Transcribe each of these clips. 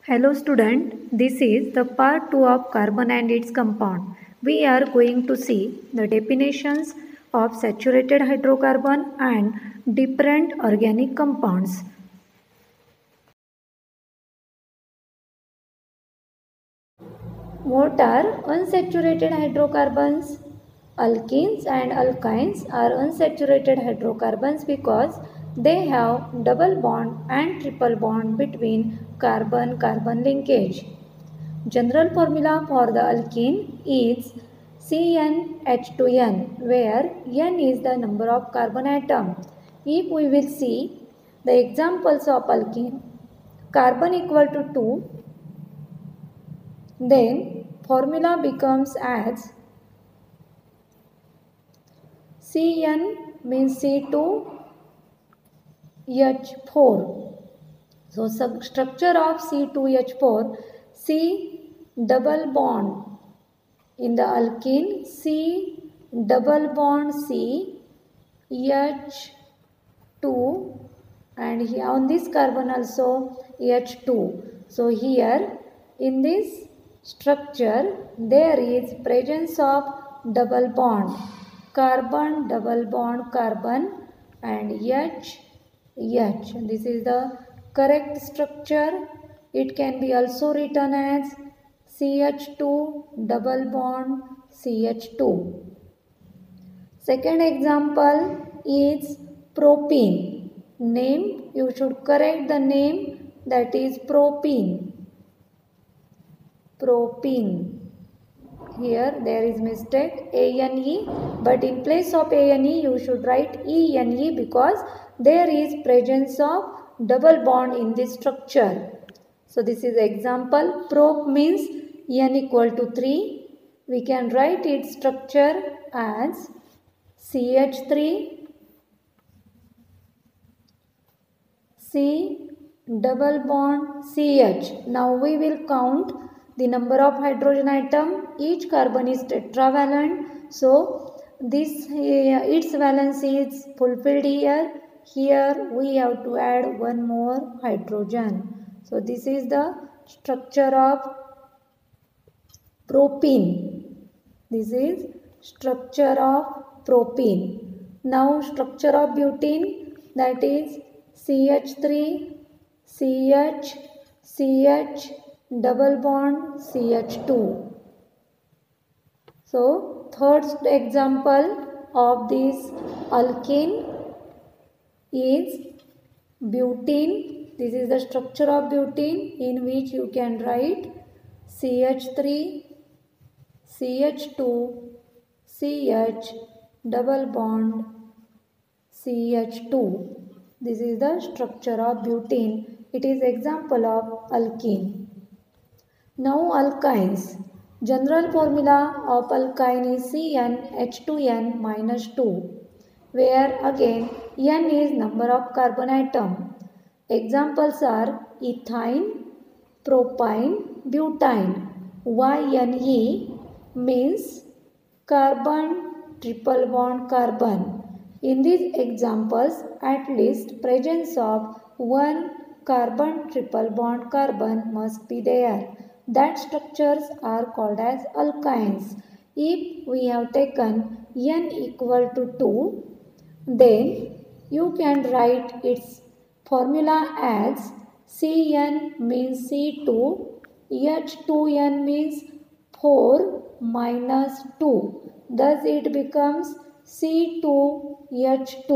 Hello student, this is the part 2 of carbon and its compound. We are going to see the definitions of saturated hydrocarbon and different organic compounds. What are unsaturated hydrocarbons? Alkenes and alkynes are unsaturated hydrocarbons because they have double bond and triple bond between carbon-carbon linkage. General formula for the alkene is CnH2n, where n is the number of carbon atom. If we will see the examples of alkene, carbon equal to 2, then formula becomes as Cn means C2H4. So structure of C2H4, C double bond in the alkene, C double bond C H2, and here on this carbon also H2. So here in this structure there is presence of double bond, carbon double bond carbon and H. This is the correct structure. It can be also written as CH2 double bond CH2. Second example is propene. Name, you should correct the name, that is propene. Propene. Here there is mistake ANE, but in place of ANE you should write ENE because there is presence of double bond in this structure. So this is example. Prop means N equal to 3. We can write its structure as CH3 C double bond CH. Now we will count the number of hydrogen atom. Each carbon is tetravalent. So this its valence is fulfilled here. Here we have to add one more hydrogen. So this is the structure of propene. This is structure of propene. Now structure of butene, that is CH3 CH CH double bond CH2. So third example of this alkene is butene. This is the structure of butene, in which you can write CH3 CH2 CH double bond CH2. This is the structure of butene. It is example of alkene. Now alkynes. General formula of alkyne is CnH2n minus 2, where again n is number of carbon atom. Examples are ethyne, propyne, butane. YnE means carbon triple bond carbon. In these examples, at least presence of one carbon triple bond carbon must be there. That structures are called as alkynes. If we have taken n equal to 2, then you can write its formula as Cn means C2, H2n means 4 minus 2. Thus it becomes C2H2.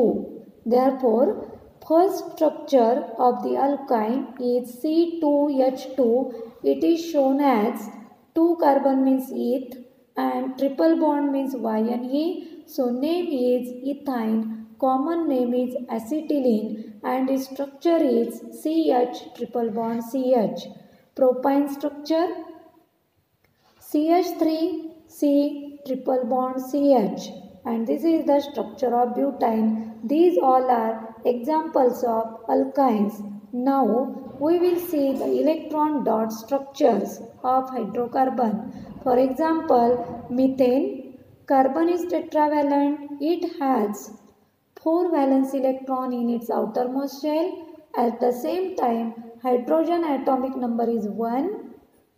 Therefore, first structure of the alkyne is C2H2. It is shown as 2 carbon means eth and triple bond means YnE. So name is ethyne, common name is acetylene, and its structure is CH triple bond CH. Propyne structure CH3 C triple bond CH, and this is the structure of butane. These all are examples of alkynes. Now we will see the electron dot structures of hydrocarbon. For example, methane. Carbon is tetravalent. It has 4 valence electron in its outermost shell. At the same time, hydrogen atomic number is 1.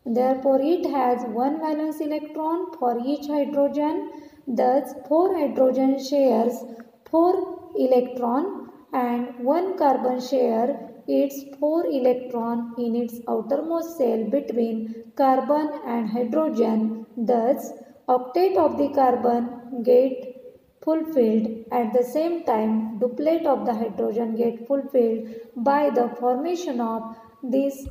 Therefore, it has 1 valence electron for each hydrogen. Thus, 4 hydrogen shares 4 electron and 1 carbon share its 4 electron in its outermost shell between carbon and hydrogen. Thus, octet of the carbon get fulfilled. At the same time, duplet of the hydrogen get fulfilled by the formation of this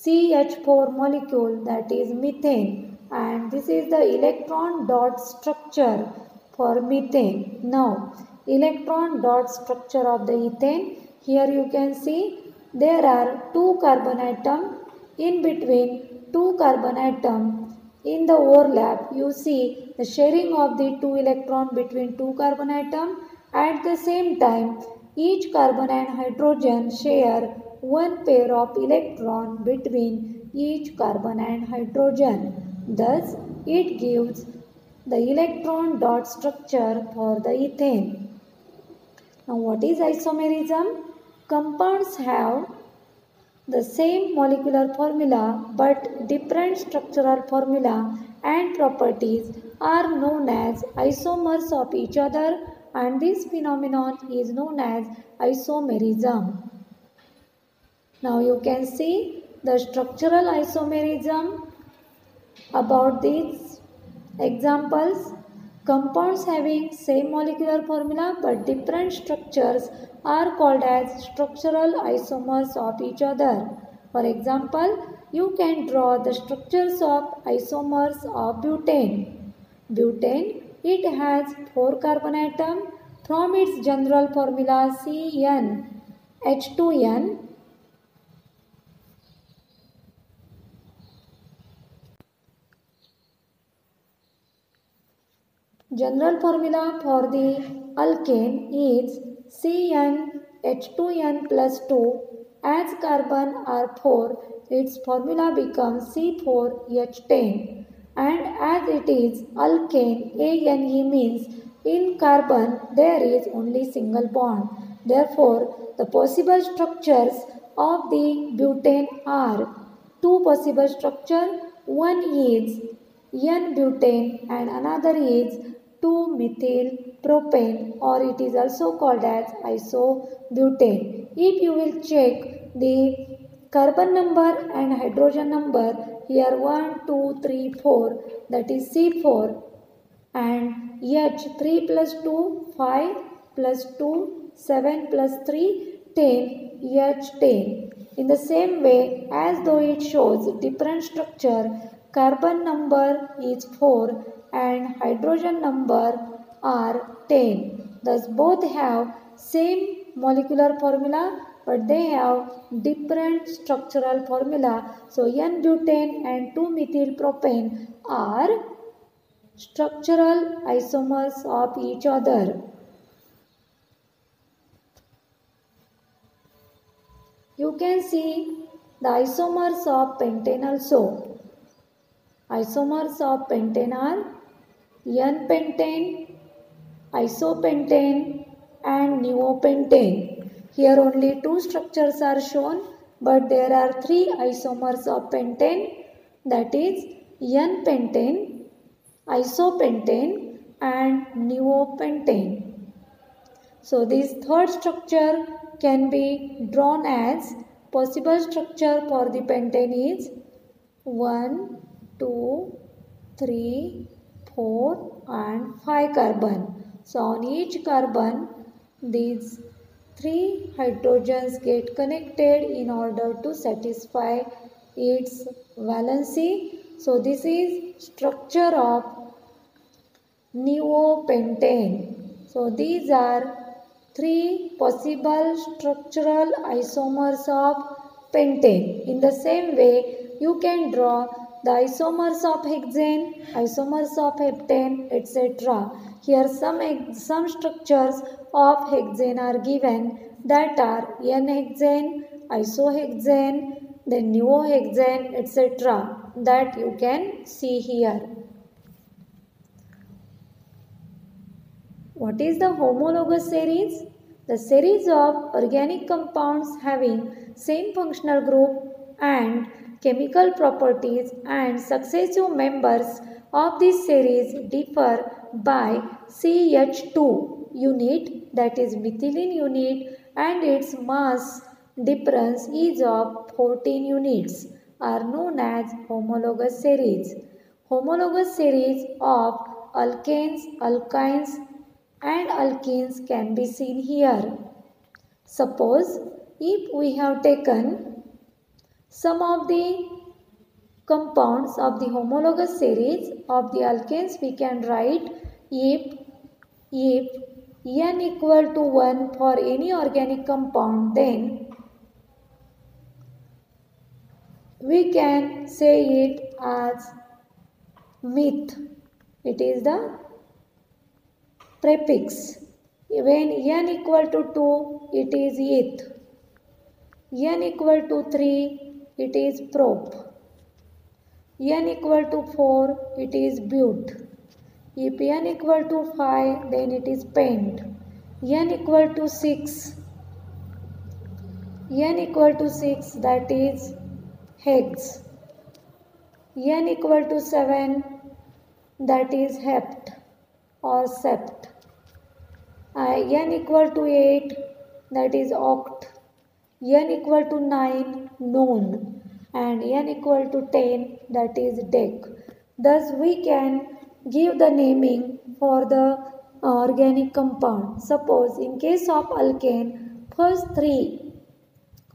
CH4 molecule, that is methane, and this is the electron dot structure for methane. Now, electron dot structure of the ethane. Here you can see there are 2 carbon atoms. In between 2 carbon atoms, in the overlap, you see the sharing of the 2 electron between 2 carbon atoms. At the same time, each carbon and hydrogen share 1 pair of electron between each carbon and hydrogen. Thus, it gives the electron dot structure for the ethane. Now, what is isomerism? Compounds have the same molecular formula but different structural formula and properties are known as isomers of each other, and this phenomenon is known as isomerism. Now you can see the structural isomerism. About these examples, compounds having same molecular formula but different structures are called as structural isomers of each other. For example, you can draw the structures of isomers of butane. Butane, it has 4 carbon atoms. From its general formula CnH2n, general formula for the alkane is CnH2n plus 2. As carbon are 4, its formula becomes C4H10. And as it is alkane, Ane means in carbon there is only single bond. Therefore, the possible structures of the butane are 2 possible structures. One is N-butane and another is 2-methyl propane, or it is also called as isobutane. If you will check the carbon number and hydrogen number, here 1, 2, 3, 4, that is C4, and H 3 plus 2, 5 plus 2, 7 plus 3, 10, H10. In the same way, as though it shows different structure, carbon number is 4 and hydrogen number are 10. Thus both have same molecular formula but they have different structural formula. So N-butane and 2-methyl propane are structural isomers of each other. You can see the isomers of pentane also. Isomers of pentane are N-pentane, isopentane and neopentane. Here only 2 structures are shown, but there are 3 isomers of pentane, that is N-pentane, isopentane and neopentane. So this third structure can be drawn as possible structure for the pentane is 1, 2, 3, 4 and 5 carbon. So on each carbon these 3 hydrogens get connected in order to satisfy its valency. So this is structure of neopentane. So these are 3 possible structural isomers of pentane. In the same way, you can draw the isomers of hexane, isomers of heptane, etc. Here some structures of hexane are given, that are N-hexane, isohexane, then neohexane, etc. that you can see here. What is the homologous series? The series of organic compounds having same functional group and chemical properties, and successive members of this series differ by CH2 unit, that is methylene unit, and its mass difference is of 14 units, are known as homologous series. Homologous series of alkanes, alkynes and alkenes can be seen here. Suppose if we have taken some of the compounds of the homologous series of the alkanes, we can write if n equal to 1 for any organic compound, then we can say it as meth. It is the prefix. When n equal to 2, it is eth. N equal to 3, it is prop. N equal to 4, it is but. If n equal to 5, then it is pent. N equal to 6, that is hex. N equal to 7, that is hept or sept. N equal to 8, that is oct. N equal to 9, non, and n equal to 10, that is dec. Thus we can give the naming for the organic compound. Suppose in case of alkane, first 3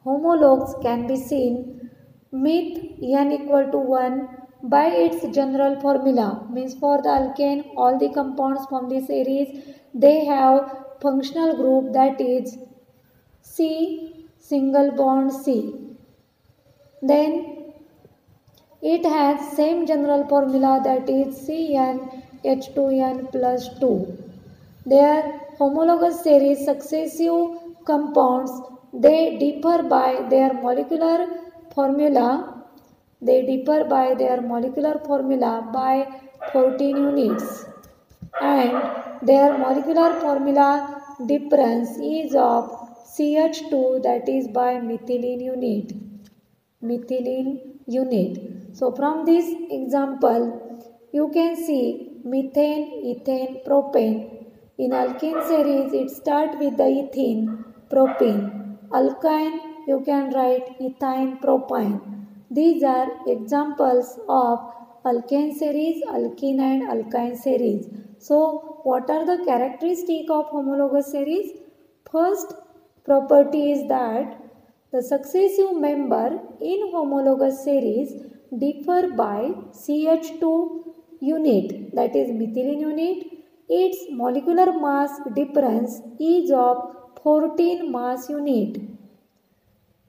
homologues can be seen. Meth n equal to 1 by its general formula, means for the alkane, all the compounds from the series, they have functional group, that is C single bond C. Then it has same general formula, that is CnH2n plus 2. Their homologous series successive compounds, they differ by their molecular formula. By 14 units, and their molecular formula difference is of CH2, that is by methylene unit. So from this example, you can see methane, ethane, propane. In alkane series, it starts with the ethene, propene. Alkyne, you can write ethyne, propyne. These are examples of alkane series, alkene and alkyne series. So, what are the characteristics of homologous series? First property is that the successive member in homologous series differ by CH2 unit, that is methylene unit. Its molecular mass difference is of 14 mass unit.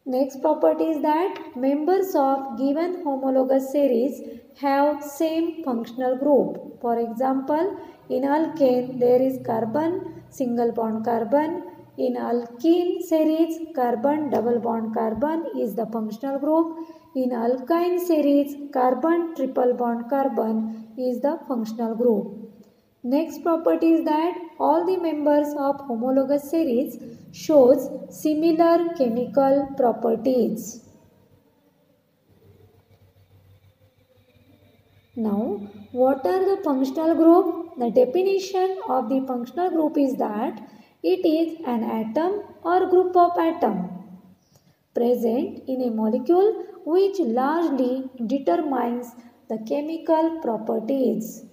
Next property is that members of given homologous series have same functional group. For example, in alkane there is carbon, single bond carbon. In alkene series, carbon, double bond carbon is the functional group. In alkyne series, carbon, triple bond carbon is the functional group. Next property is that all the members of homologous series shows similar chemical properties. Now, what are the functional group? The definition of the functional group is that it is an atom or group of atoms present in a molecule which largely determines the chemical properties,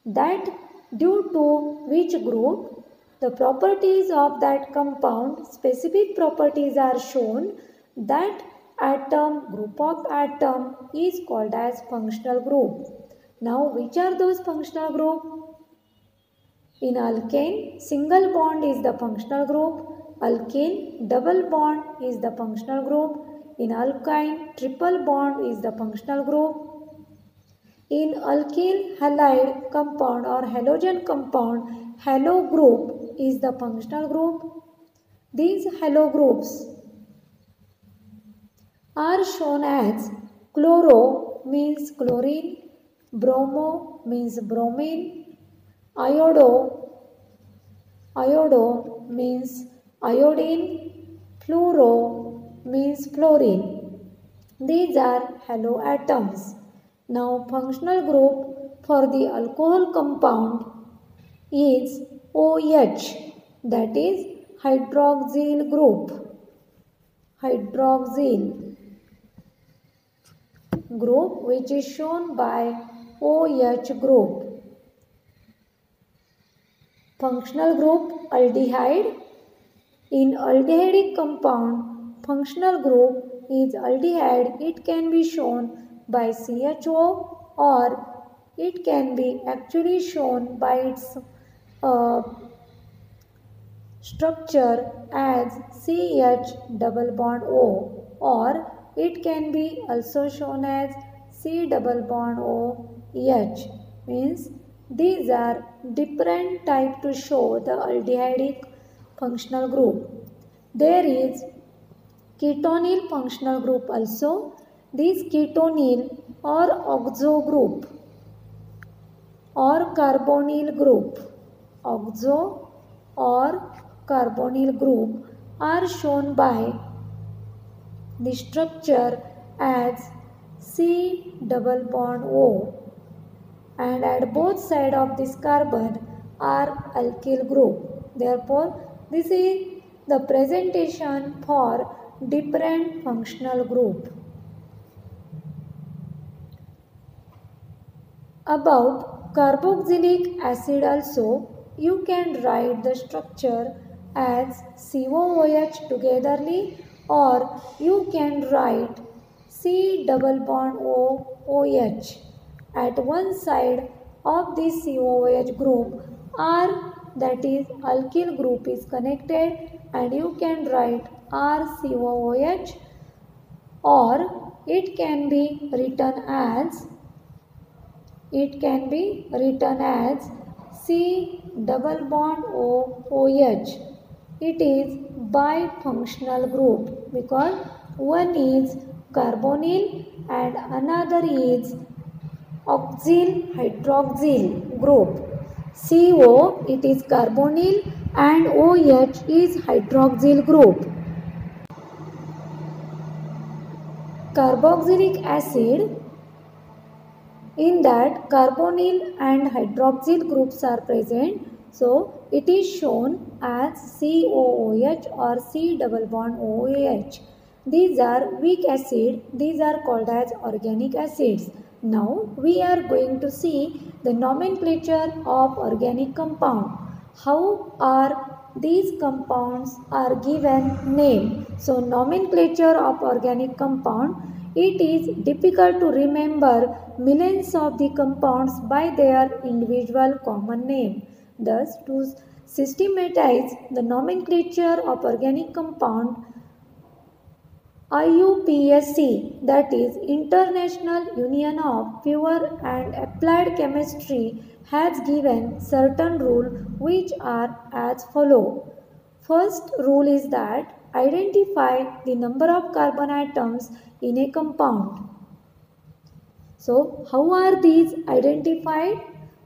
that due to which group the properties of that compound, specific properties are shown, that atom, group of atom is called as functional group. Now, which are those functional group? In alkane, single bond is the functional group. Alkene, double bond is the functional group. In alkyne, triple bond is the functional group. In alkyl halide compound or halogen compound, halo group is the functional group. These halo groups are shown as chloro means chlorine, bromo means bromine, iodo means iodine, fluoro means fluorine. These are haloatoms. Now functional group for the alcohol compound is OH, that is hydroxyl group. Hydroxyl group, which is shown by OH group. Functional group aldehyde. In aldehydic compound, functional group is aldehyde. It can be shown by CHO or it can be actually shown by its structure as CH double bond O, or it can be also shown as C double bond O H. Means these are different type to show the aldehydic functional group. There is ketonyl functional group also. This ketonyl or oxo group or carbonyl group, oxo or carbonyl group are shown by the structure as C double bond O, and at both sides of this carbon are alkyl group. Therefore, this is the presentation for different functional group. About carboxylic acid also, you can write the structure as COOH togetherly, or you can write C double bond OH. At one side of this COOH group R, that is alkyl group, is connected, and you can write RCOOH, or it can be written as C double bond OH. It is bifunctional group because one is carbonyl and another is oxyl hydroxyl group. CO, it is carbonyl, and OH is hydroxyl group. Carboxylic acid, in that carbonyl and hydroxyl groups are present, so it is shown as COOH or C double bond OAH. These are weak acid. These are called as organic acids. Now we are going to see the nomenclature of organic compound. How are these compounds are given name? So nomenclature of organic compound. It is difficult to remember millions of the compounds by their individual common name. Thus, to systematize the nomenclature of organic compound, IUPAC, that is International Union of Pure and Applied Chemistry, has given certain rules which are as follow. First rule is that identify the number of carbon atoms in a compound. So how are these identified?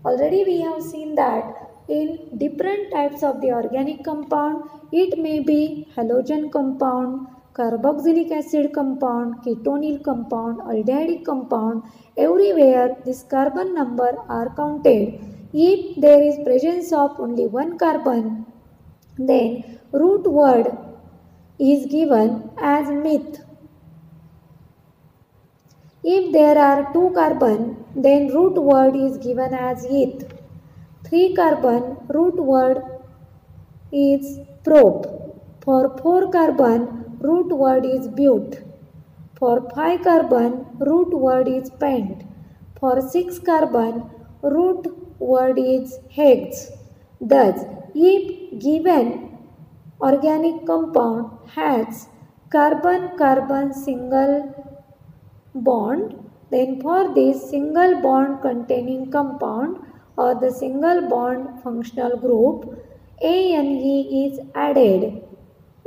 Already we have seen that in different types of the organic compound, it may be halogen compound, carboxylic acid compound, ketonyl compound, aldehydic compound. Everywhere this carbon number are counted. If there is presence of only one carbon, then root word is given as meth. If there are 2 carbon, then root word is given as eth. 3 carbon, root word is prop. For 4 carbon, root word is but. For 5 carbon, root word is pent. For 6 carbon, root word is hex. Thus, if given organic compound has carbon-carbon single bond, then for this single bond containing compound or the single bond functional group, ANE is added.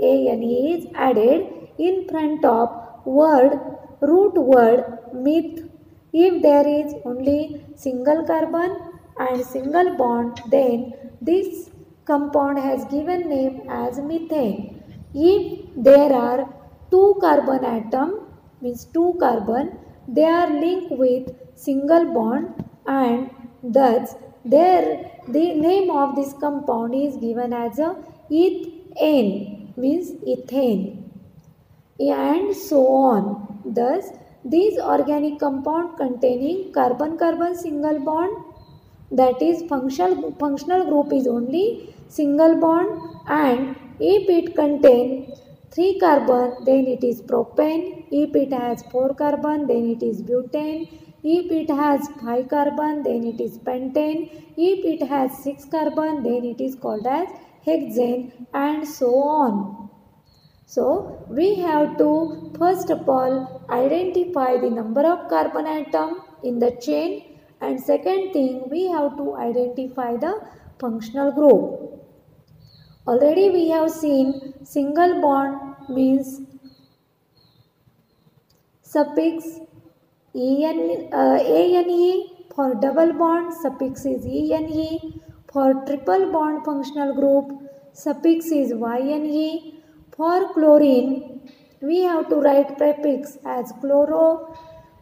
ANE is added in front of root word meth. If there is only single carbon and single bond, then this compound has given name as methane. If there are two carbon atom means two carbon, they are linked with single bond, and thus the name of this compound is given as a ethane means ethane, and so on. Thus these organic compound containing carbon-carbon single bond, that is functional group is only single bond, and if it contain 3 carbon then it is propane, if it has 4 carbon then it is butane, if it has 5 carbon then it is pentane, if it has 6 carbon then it is called as hexane, and so on. So we have to first of all identify the number of carbon atom in the chain, and second thing we have to identify the functional group. Already we have seen single bond means suffix ane, for double bond suffix is ene, for triple bond functional group suffix is yne, for chlorine we have to write prefix as chloro,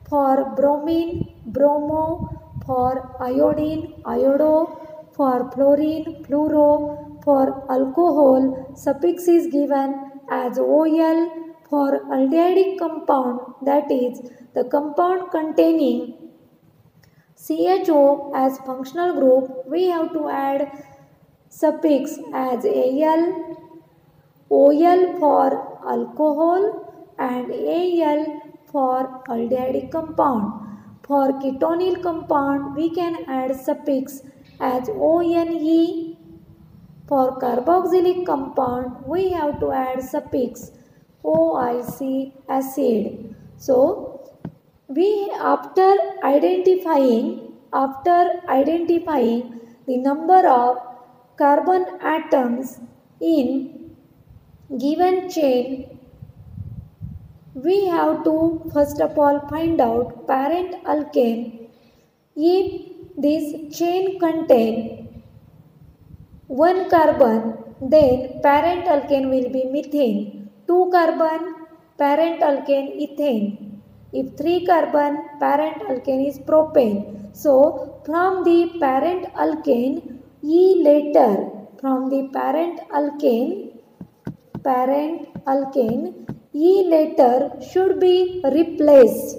for bromine bromo, for iodine iodo, for fluorine fluoro, for alcohol suffix is given as ol, for aldehydic compound, that is the compound containing CHO as functional group, we have to add suffix as al, ol for alcohol and al for aldehydic compound. For ketonyl compound, we can add suffix as one. For carboxylic compound, we have to add suffix OIC acid. So, we after identifying the number of carbon atoms in given chain, we have to first of all find out parent alkane. If this chain contain 1 carbon, then parent alkane will be methane. 2 carbon, parent alkane ethane. If 3 carbon, parent alkane is propane. So from the parent alkane, E later should be replaced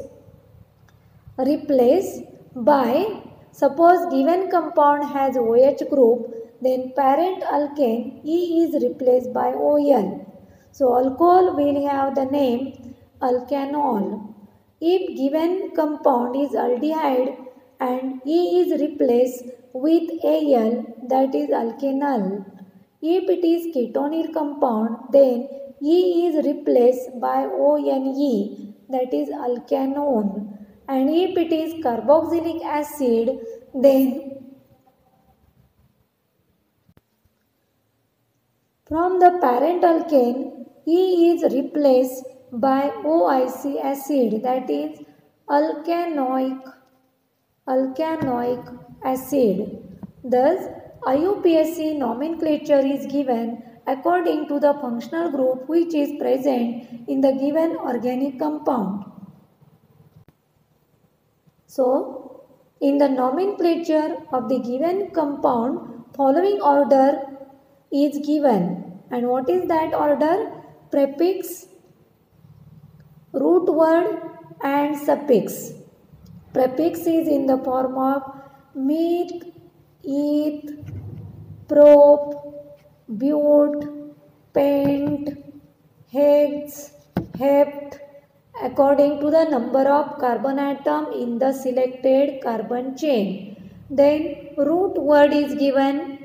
by, suppose given compound has OH group, then parent alkane E is replaced by OL. So alcohol will have the name alkanol. If given compound is aldehyde and E is replaced with Al, that is alkanal. If it is ketonyl compound, then E is replaced by ONE, that is alkanone. And if it is carboxylic acid, then from the parent alkane, E is replaced by OIC acid, that is alkanoic acid. Thus, IUPAC nomenclature is given according to the functional group which is present in the given organic compound. So, in the nomenclature of the given compound, following order is given. And what is that order? Prefix, root word and suffix. Prefix is in the form of meth, eth, prop, but, pent, hex, hept, according to the number of carbon atom in the selected carbon chain. Then root word is given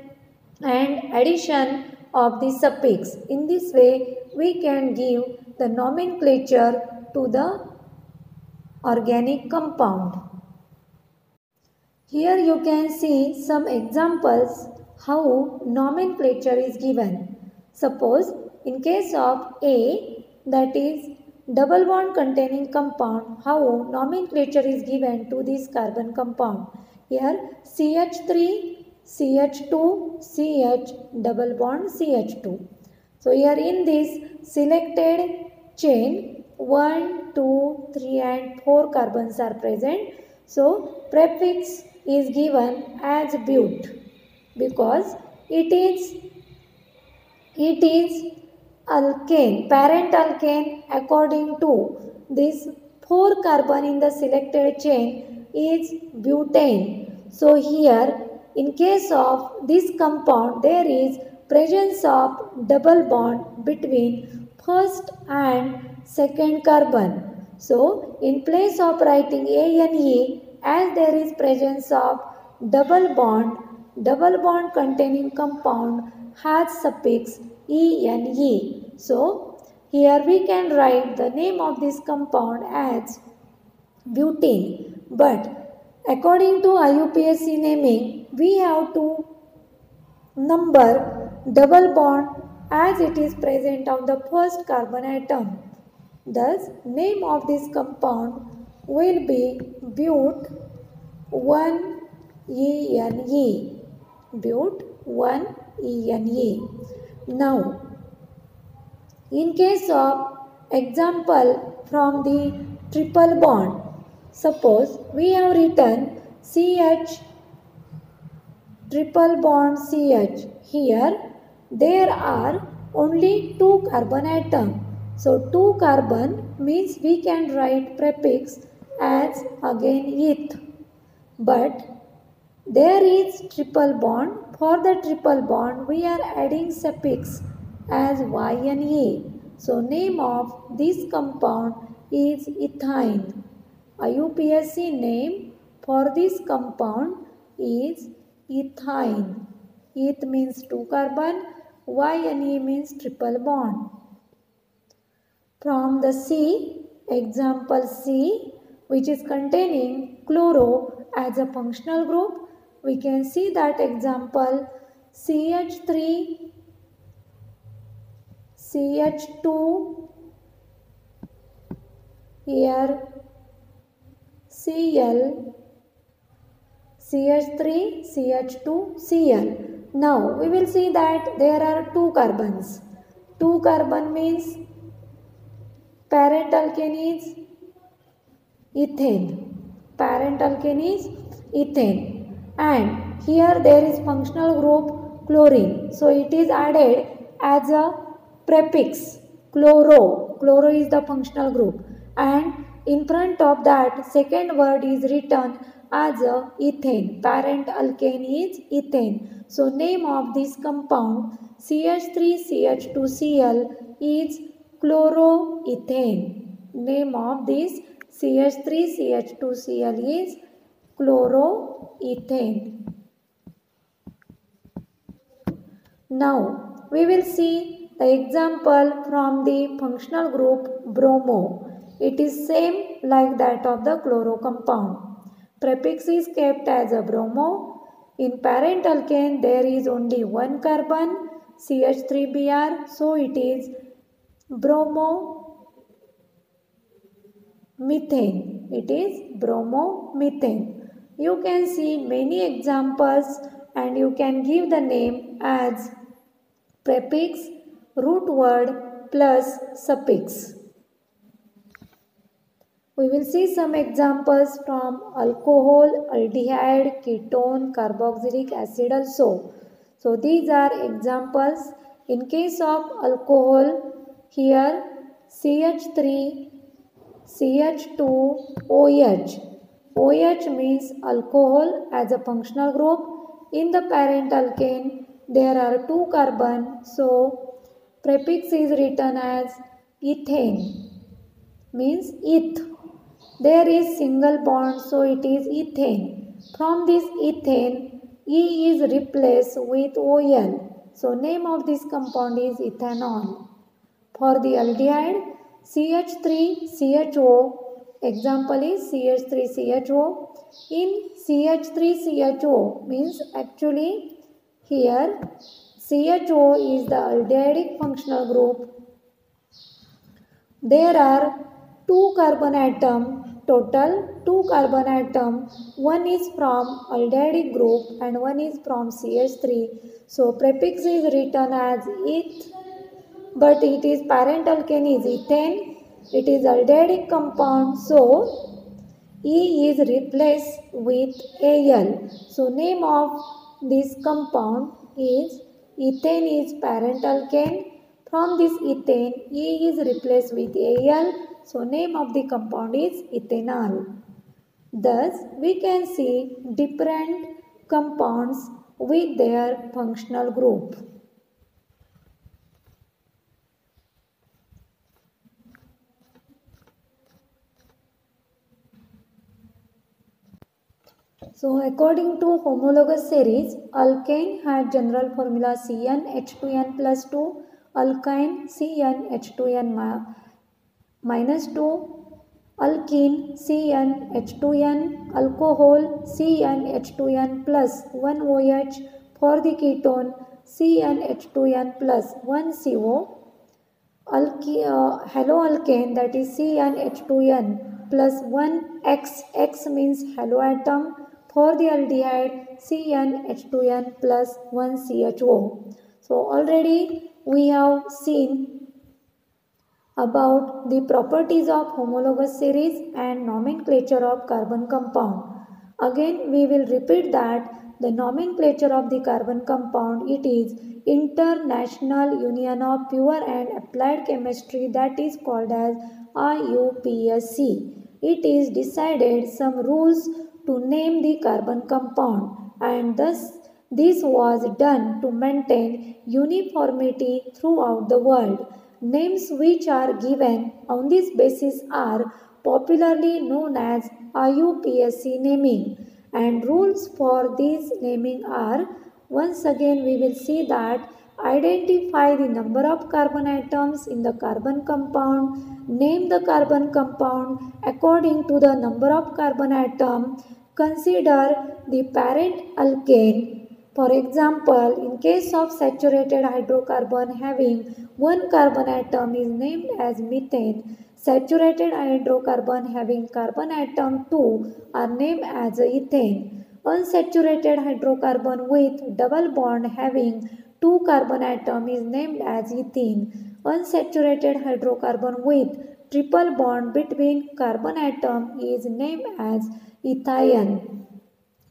and addition of the suffix. In this way, we can give the nomenclature to the organic compound. Here you can see some examples how nomenclature is given. Suppose in case of A, that is double bond containing compound, how nomenclature is given to this carbon compound. Here CH3, CH2, CH double bond CH2. So here in this selected chain 1, 2, 3 and 4 carbons are present. So prefix is given as but because it is alkane, parent alkane. According to this 4 carbon in the selected chain is butane. So here in case of this compound there is presence of double bond between first and second carbon. So in place of writing ANE, as there is presence of double bond containing compound has suffix ENE. So here we can write the name of this compound as butane. But according to IUPAC naming, we have to number double bond as it is present on the first carbon atom. Thus, name of this compound will be but1-ene. But1-ene. Now, in case of example from the triple bond, suppose we have written CH triple bond CH. Here there are only 2 carbon atoms. So 2 carbon means we can write prefix as again eth. But there is triple bond. For the triple bond we are adding suffix as YNA. So name of this compound is ethine. IUPAC name for this compound is ethine. Eth means 2 carbon, YNA means triple bond. From the C, example C, which is containing chloro as a functional group, we can see that example CH3, CH2, here Cl, CH3, CH2, Cl. Now we will see that there are 2 carbons. 2 carbon means parent alkane is ethane. Parent alkane is ethane. And here there is functional group chlorine. So it is added as a prefix chloro. Chloro is the functional group. And in front of that second word is written as a ethane. Parent alkane is ethane. So name of this compound CH3CH2Cl is chloroethane. Name of this CH3CH2Cl is chloroethane. Now we will see the example from the functional group bromo. It is same like that of the chloro compound. Prefix is kept as a bromo. In parent alkane there is only 1 carbon CH3Br, so it is bromomethane. It is bromomethane. You can see many examples and you can give the name as prefix, root word plus suffix. We will see some examples from alcohol, aldehyde, ketone, carboxylic acid also. So these are examples. In case of alcohol, here CH3, CH2, OH. OH means alcohol as a functional group. In the parent alkane, there are 2 carbon. So prefix is written as ethane, means eth. There is single bond, so it is ethane. From this ethane, E is replaced with OL. So name of this compound is ethanol. For the aldehyde, CH3CHO, example is CH3CHO. In CH3CHO means actually here CHO is the aldehydic functional group. There are 2 carbon atom, total 2 carbon atom. One is from aldehydic group and one is from CH3. So prefix is written as eth. but it is parent alkane is ethane. It is aldehydic compound, so E is replaced with Al. So name of this compound is ethane is parent alkane. From this ethane, E is replaced with Al. So name of the compound is ethanol. Thus, we can see different compounds with their functional group. So, according to homologous series, alkane had general formula CnH2n plus 2, alkyne CnH2n minus 2, alkene CnH2n, alcohol CnH2n plus 1 OH, for the ketone CnH2n plus 1 CO, haloalkane, that is CnH2n plus 1 X, X means haloatom, for the aldehyde CnH2n plus 1 CHO. So already we have seen about the properties of homologous series and nomenclature of carbon compound. Again we will repeat that the nomenclature of the carbon compound, it is International Union of Pure and Applied Chemistry, that is called as IUPAC. It is decided some rules to name the carbon compound, and thus this was done to maintain uniformity throughout the world. Names which are given on this basis are popularly known as IUPAC naming, and rules for this naming are, once again we will see that identify the number of carbon atoms in the carbon compound, name the carbon compound according to the number of carbon atom, consider the parent alkane. For example, in case of saturated hydrocarbon having one carbon atom is named as methane. Saturated hydrocarbon having carbon atom 2 are named as ethane. Unsaturated hydrocarbon with double bond having 2 carbon atom is named as ethene. Unsaturated hydrocarbon with triple bond between carbon atom is named as ethiene.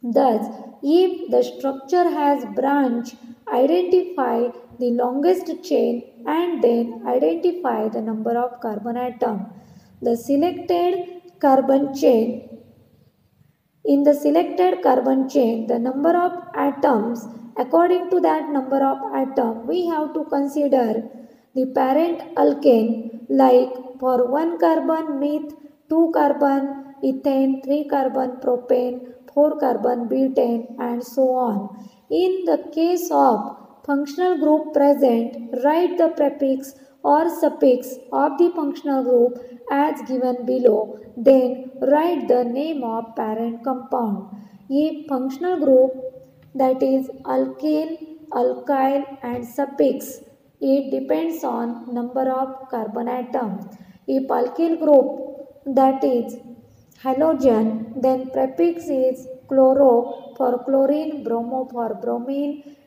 Thus, if the structure has branch, identify the longest chain and then identify the number of carbon atom. The selected carbon chain, in the selected carbon chain, the number of atoms, according to that number of atom, we have to consider the parent alkane, like for 1 carbon meth, 2 carbon ethane, 3 carbon propane, 4 carbon butane, and so on. In the case of functional group present, write the prefix or suffix of the functional group as given below. Then write the name of parent compound. A functional group, that is alkane, alkyl, and suffix, it depends on number of carbon atom. If alkyl group, that is halogen, then prefix is chloro for chlorine, bromo for bromine,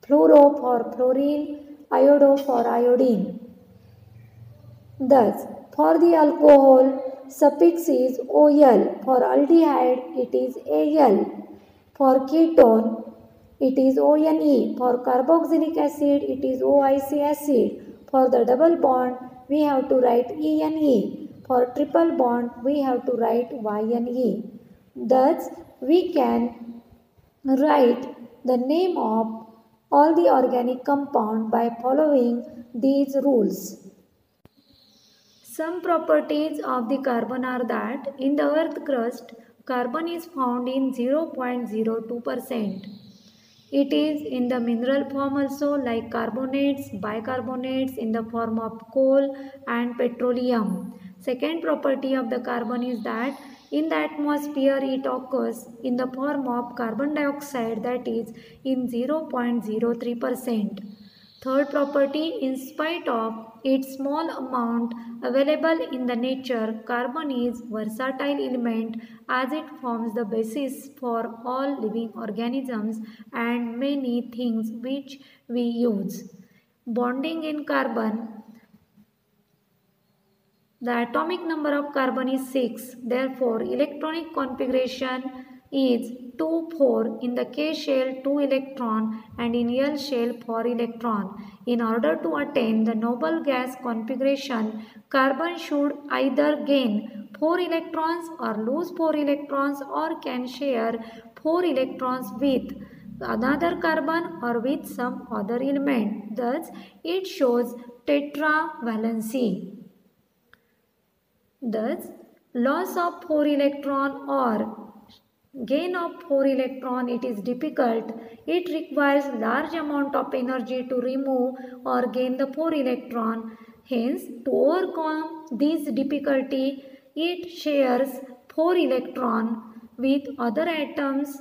fluoro for fluorine, iodo for iodine. Thus, for the alcohol, suffix is OL. For aldehyde, it is AL. For ketone, it is ONE. For carboxylic acid, it is OIC acid. For the double bond, we have to write ENE. For triple bond, we have to write YNE. Thus, we can write the name of all the organic compound by following these rules. Some properties of the carbon are that in the earth crust, carbon is found in 0.02%. It is in the mineral form also, like carbonates, bicarbonates in the form of coal and petroleum. Second property of the carbon is that in the atmosphere it occurs in the form of carbon dioxide, that is in 0.03%. Third property, in spite of its small amount available in the nature, carbon is versatile element as it forms the basis for all living organisms and many things which we use. bonding in carbon. The atomic number of carbon is 6. Therefore, electronic configuration is 2 4. In the K shell 2 electron and in L shell 4 electron. In order to attain the noble gas configuration, carbon should either gain 4 electrons or lose 4 electrons or can share 4 electrons with another carbon or with some other element. Thus, it shows tetravalency. Thus, loss of 4 electron or gain of 4 electron, it is difficult. It requires large amount of energy to remove or gain the 4 electron. Hence, to overcome this difficulty, it shares 4 electron with other atoms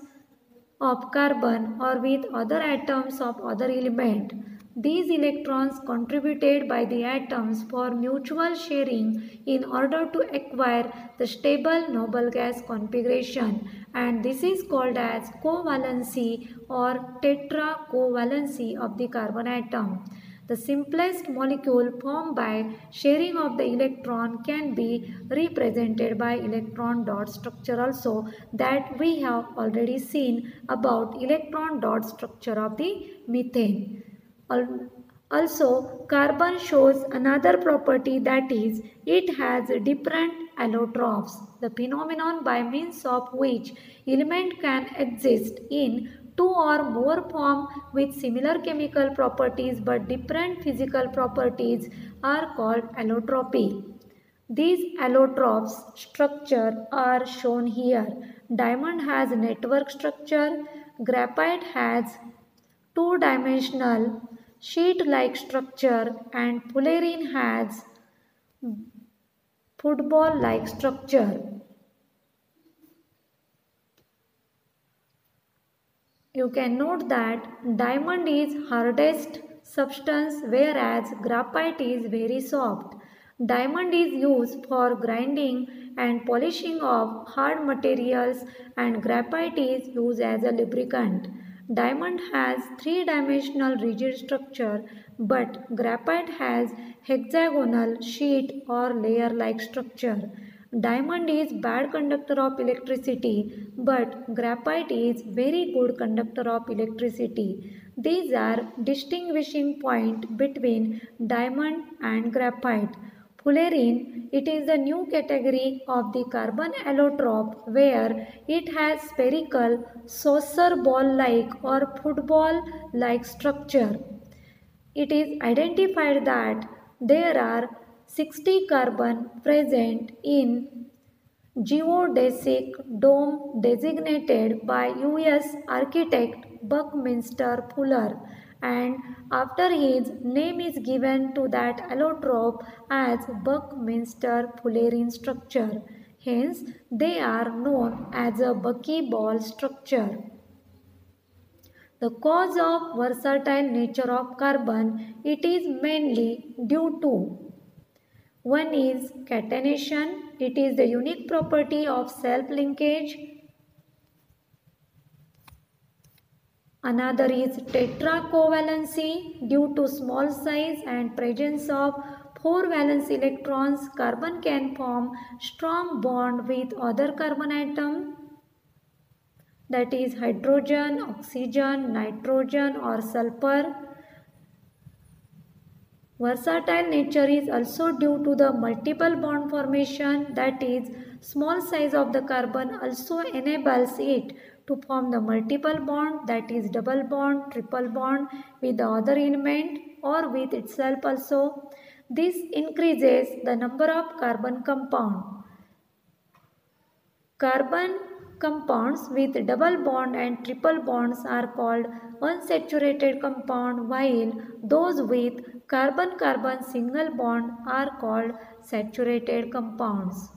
of carbon or with other atoms of other element. These electrons contributed by the atoms for mutual sharing in order to acquire the stable noble gas configuration, and this is called as covalency or tetracovalency of the carbon atom. The simplest molecule formed by sharing of the electron can be represented by electron dot structure also, that we have already seen about electron dot structure of the methane. Also, carbon shows another property, that is, it has different allotropes, the phenomenon by means of which element can exist in two or more forms with similar chemical properties but different physical properties are called allotropy. These allotropes structure are shown here. Diamond has network structure, graphite has two-dimensional sheet-like structure, and fullerene has football-like structure. You can note that diamond is hardest substance whereas graphite is very soft. Diamond is used for grinding and polishing of hard materials and graphite is used as a lubricant. Diamond has three-dimensional rigid structure but graphite has hexagonal sheet or layer-like structure. Diamond is bad conductor of electricity but graphite is very good conductor of electricity. These are distinguishing point between diamond and graphite. Fullerene, it is the new category of the carbon allotrope where it has spherical, saucer ball-like or football-like structure. It is identified that there are 60 carbon present in geodesic dome designated by US architect Buckminster Fuller, and after his name is given to that allotrope as Buckminster Fullerene structure. Hence, they are known as a buckyball structure. The cause of versatile nature of carbon, it is mainly due to: one is catenation, it is the unique property of self-linkage. Another is tetracovalency, due to small size and presence of 4 valence electrons, carbon can form strong bond with other carbon atom, that is hydrogen, oxygen, nitrogen or sulfur. Versatile nature is also due to the multiple bond formation, that is small size of the carbon also enables it to form the multiple bond, that is double bond, triple bond with the other element or with itself also. This increases the number of carbon compound. Carbon compounds with double bond and triple bonds are called unsaturated compound, while those with carbon-carbon single bond are called saturated compounds.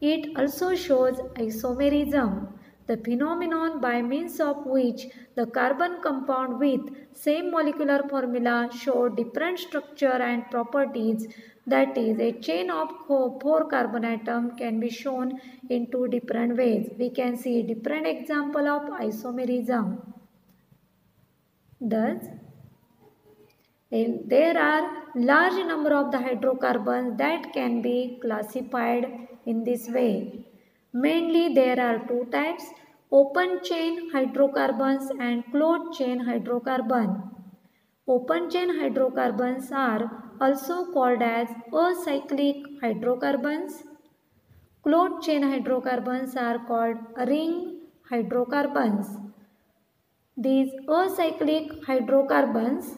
It also shows isomerism, the phenomenon by means of which the carbon compound with same molecular formula show different structure and properties, that is a chain of 4 carbon atom can be shown in 2 different ways. We can see different example of isomerism. Thus, There are large number of the hydrocarbons that can be classified in this way. Mainly there are two types, open chain hydrocarbons and closed chain hydrocarbon. Open chain hydrocarbons are also called as acyclic hydrocarbons. Closed chain hydrocarbons are called ring hydrocarbons. These acyclic hydrocarbons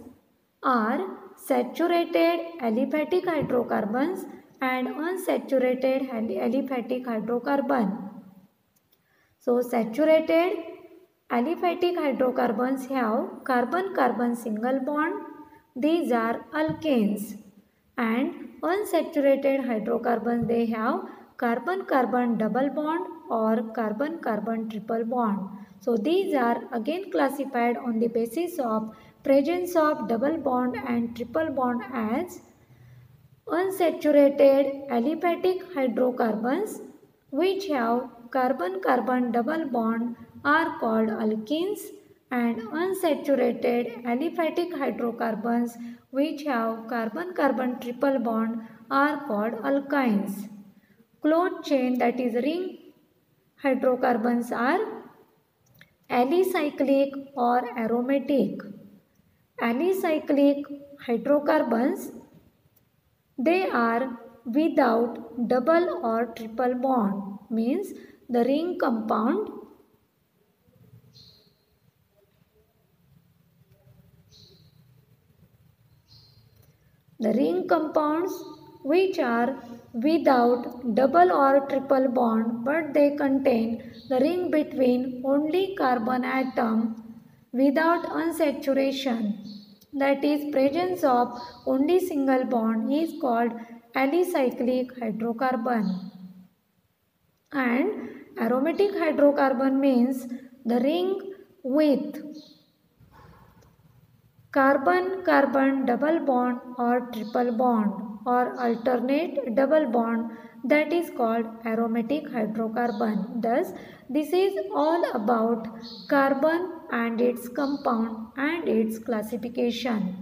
are saturated aliphatic hydrocarbons and unsaturated aliphatic hydrocarbon. So saturated aliphatic hydrocarbons have carbon-carbon single bond. These are alkanes. And unsaturated hydrocarbons, they have carbon-carbon double bond or carbon-carbon triple bond. So these are again classified on the basis of presence of double bond and triple bond as unsaturated aliphatic hydrocarbons which have carbon-carbon double bond are called alkenes, and unsaturated aliphatic hydrocarbons which have carbon-carbon triple bond are called alkynes. Closed chain, that is ring hydrocarbons, are alicyclic or aromatic. Alicyclic hydrocarbons, they are without double or triple bond, means the ring compound compounds which are without double or triple bond, but they contain the ring between only carbon atom without unsaturation, that is presence of only single bond, is called alicyclic hydrocarbon. And aromatic hydrocarbon means the ring with carbon-carbon double bond or triple bond or alternate double bond, that is called aromatic hydrocarbon. Thus, this is all about carbon and its compound and its classification.